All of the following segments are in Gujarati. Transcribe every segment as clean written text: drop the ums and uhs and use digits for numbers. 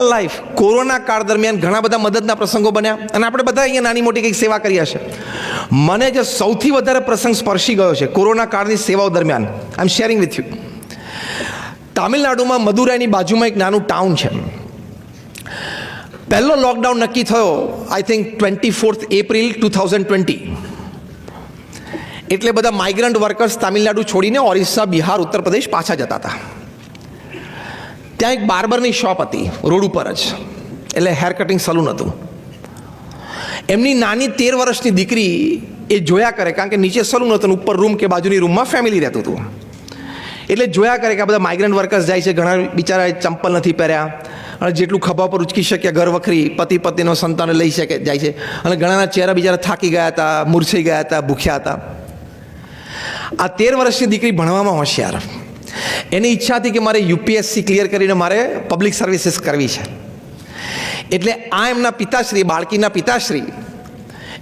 લાઈફ કોરોના કાળ દરમિયાન ઘણા બધા મદદના પ્રસંગો બન્યા અને આપણે બધા અહીંયા નાની મોટી કંઈક સેવા કરી હશે. મને જે સૌથી વધારે પ્રસંગ સ્પર્શી ગયો છે કોરોના કાળની સેવાઓ દરમિયાન, આઈ એમ શેરિંગ વિથ યુ. તામિલનાડુમાં મદુરાઈની બાજુમાં એક નાનું ટાઉન છે. પહેલો લોકડાઉન નક્કી થયો આઈ થિંક 24 એપ્રિલ 2020. એટલે બધા માઇગ્રન્ટ વર્કર્સ તામિલનાડુ છોડીને ઓરિસ્સા, બિહાર, ઉત્તર પ્રદેશ પાછા જતા હતા. ત્યાં એક બાર્બરની શોપ હતી રોડ ઉપર જ, એટલે હેર કટિંગ સલૂન હતું. એમની નાની 13 વર્ષની દીકરી એ જોયા કરે, કારણ કે નીચે સલૂન હતું, ઉપર રૂમ કે બાજુની રૂમમાં ફેમિલી રહેતું હતું. એટલે જોયા કરે કે આ બધા માઇગ્રન્ટ વર્કર્સ જાય છે, ઘણા બિચારા ચંપલ નથી પહેર્યા અને જેટલું ખભા પર ઉચકી શક્યા ઘર વખરી પતિ પત્નીનો સંતાનો લઈ શકે જાય છે. અને ઘણાના ચહેરા બિચારા થાકી ગયા હતા, મૂર્છાઈ ગયા હતા, ભૂખ્યા હતા. આ 13 વર્ષની દીકરી ભણવામાં હોશિયાર, એની ઈચ્છા હતી કે મારે યુપીએસસી ક્લિયર કરીને મારે પબ્લિક સર્વિસીસ કરવી છે. એટલે આ એમના પિતાશ્રી, બાળકીના પિતાશ્રી,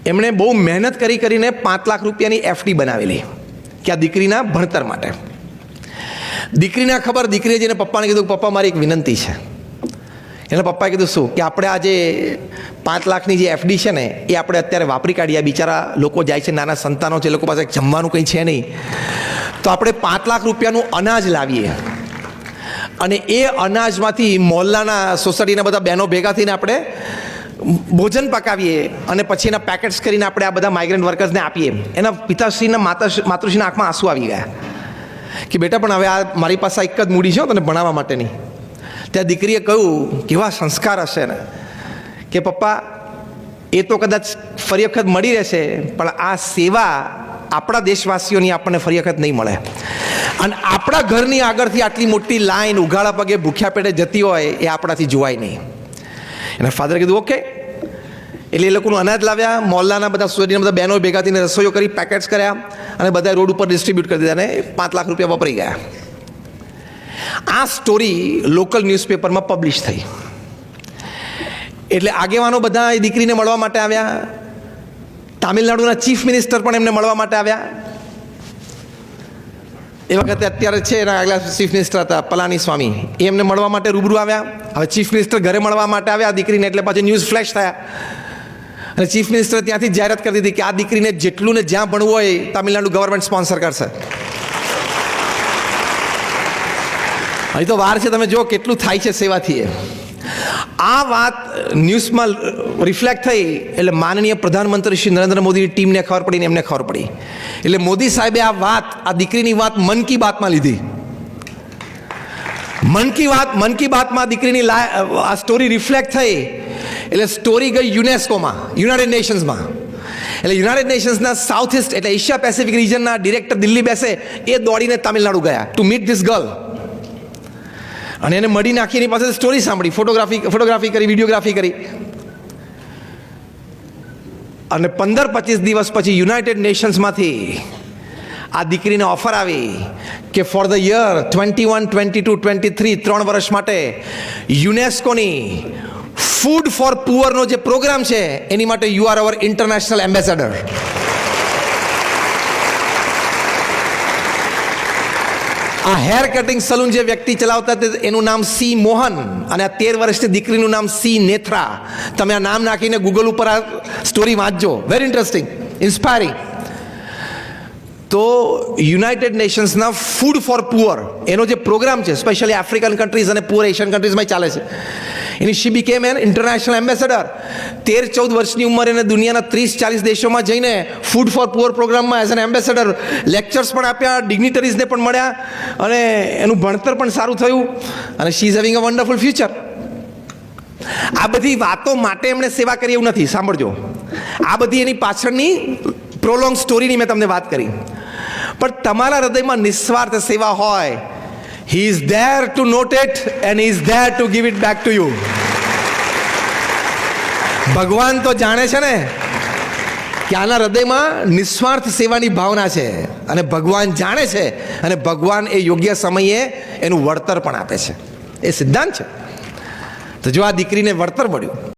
એમણે બહુ મહેનત કરીને 5 લાખ રૂપિયાની એફડી બનાવેલી કે આ દીકરીના ભણતર માટે. દીકરીના ખબર, દીકરીએ જઈને પપ્પાને કીધું, પપ્પા મારી એક વિનંતી છે. એના પપ્પાએ કીધું શું, કે આપણે આ જે 5 લાખની જે એફડી છે ને એ આપણે અત્યારે વાપરી કાઢીએ. બિચારા લોકો જાય છે, નાના સંતાનો છે, એ લોકો પાસે જમવાનું કંઈ છે નહીં, તો આપણે 5 લાખ રૂપિયાનું અનાજ લાવીએ અને એ અનાજમાંથી મોહલ્લાના, સોસાયટીના બધા બહેનો ભેગા થઈને આપણે ભોજન પકાવીએ અને પછી એના પેકેટ્સ કરીને આપણે આ બધા માઇગ્રન્ટ વર્કર્સને આપીએ. એના પિતાશ્રીના માતૃશ્રીના આંખમાં આંસુ આવી ગયા કે બેટા પણ હવે આ મારી પાસે એક જ મૂડી છે તને ભણાવવા માટેની. ત્યાં દીકરીએ કહ્યું, કેવા સંસ્કાર હશે ને, કે પપ્પા એ તો કદાચ ફરી વખત મળી રહેશે, પણ આ સેવા આપણા દેશવાસીઓની આપણને ફરી વખત નહીં મળે. અને આપણા ઘરની આગળથી આટલી મોટી લાઈન ઉઘાડા પગે ભૂખ્યા પેટે જતી હોય એ આપણાથી જોવાય નહીં. એના ફાધરે કીધું ઓકે. એટલે એ લોકોનું અનાજ લાવ્યા, મોહલ્લાના બધા સોસાયટીના બધા બહેનો ભેગા થઈને રસોઈઓ કરી, પેકેટ્સ કર્યા અને બધા રોડ ઉપર ડિસ્ટ્રીબ્યુટ કરી દીધા અને 5 લાખ રૂપિયા વપરાઈ ગયા. આ સ્ટોરી લોકલ ન્યૂઝપેપરમાં પબ્લિશ થઈ. એટલે આગેવાનો બધા એ દીકરીને મળવા માટે આવ્યા. તામિલનાડુના ચીફ મિનિસ્ટર પણ એમને મળવા માટે આવ્યા. એ વખતે અત્યારે છે એના આગલા ચીફ મિનિસ્ટર હતા પલાની સ્વામી, એ એમને મળવા માટે રૂબરૂ આવ્યા. હવે ચીફ મિનિસ્ટર ઘરે મળવા માટે આવ્યા દીકરીને, એટલે પાછી ન્યૂઝ ફ્લેશ થયા અને ચીફ મિનિસ્ટર ત્યાંથી જાહેરાત કરી દીધી કે આ દીકરીને જેટલું ને જ્યાં ભણવું હોય તામિલનાડુ ગવર્મેન્ટ સ્પોન્સર કરશે. અહીં તો વાર છે, તમે જો કેટલું થાય છે સેવાથી. આ વાત ન્યૂઝમાં રિફ્લેક્ટ થઈ એટલે માનનીય પ્રધાનમંત્રી શ્રી નરેન્દ્ર મોદીની ટીમને ખબર પડી ને એમને ખબર પડી. એટલે મોદી સાહેબે આ દીકરીની વાત મન કી બાતમાં લીધી. મન કી બાતમાં દીકરીની આ સ્ટોરી રિફ્લેક્ટ થઈ એટલે સ્ટોરી ગઈ યુનેસ્કોમાં, યુનાઇટેડ નેશન્સમાં. એટલે યુનાઇટેડ નેશન્સના સાઉથ ઇસ્ટ એટલે એશિયા પેસિફિક રિજનના ડિરેક્ટર દિલ્હી બેસે, એ દોડીને તામિલનાડુ ગયા ટુ મીટ ધીસ ગર્લ. અને એને મળી નાખી, એની પાસે સ્ટોરી સાંભળી, ફોટોગ્રાફી કરી, વિડીયોગ્રાફી કરી. અને 15-25 દિવસ પછી યુનાઇટેડ નેશન્સમાંથી આ દીકરીને ઓફર આવી કે ફોર ધ યર 21, 22, 23, 3 વર્ષ માટે યુનેસ્કોની ફૂડ ફોર પુઅરનો જે પ્રોગ્રામ છે એની માટે you are our international ambassador. આ હેર કટિંગ સલૂન જે વ્યક્તિ ચલાવતા હતા એનું નામ સી મોહન અને આ 13 વર્ષની દીકરીનું નામ સી નેથરા. તમે આ નામ નાખીને ગૂગલ ઉપર આ સ્ટોરી વાંચજો, વેરી ઇન્ટરેસ્ટિંગ, ઇન્સ્પાયરિંગ. તો યુનાઇટેડ નેશન્સના ફૂડ ફોર પુઅર એનો જે પ્રોગ્રામ છે, સ્પેશિયલી આફ્રિકન કન્ટ્રીઝ અને પુઅર એશિયન કન્ટ્રીઝમાં ચાલે છે, એની શી બીકેમ એન ઇન્ટરનેશનલ એમ્બેસેડર. 13-14 વર્ષની ઉંમરે એને દુનિયાના 30-40 દેશોમાં જઈને ફૂડ ફોર પુઅર પ્રોગ્રામમાં એઝ એન એમ્બેસેડર લેક્ચર્સ પણ આપ્યા, ડિગ્નિટરીઝને પણ મળ્યા અને એનું ભણતર પણ સારું થયું અને she is having a wonderful future. આ બધી વાતો માટે એમણે સેવા કરી એવું નથી, સાંભળજો. આ બધી એની પાછળની પ્રોલોંગ સ્ટોરીની મેં તમને વાત કરી. પણ તમારા હૃદયમાં નિસ્વાર્થ સેવા હોય, He is there to note it and he is there to give it back to you. ભગવાન તો જાણે છે ને કે આના હૃદયમાં નિસ્વાર્થ સેવાની ભાવના છે અને ભગવાન જાણે છે અને ભગવાન એ યોગ્ય સમયે એનું વળતર પણ આપે છે. એ સિદ્ધાંત છે. તો જો આ દીકરીને વળતર મળ્યું,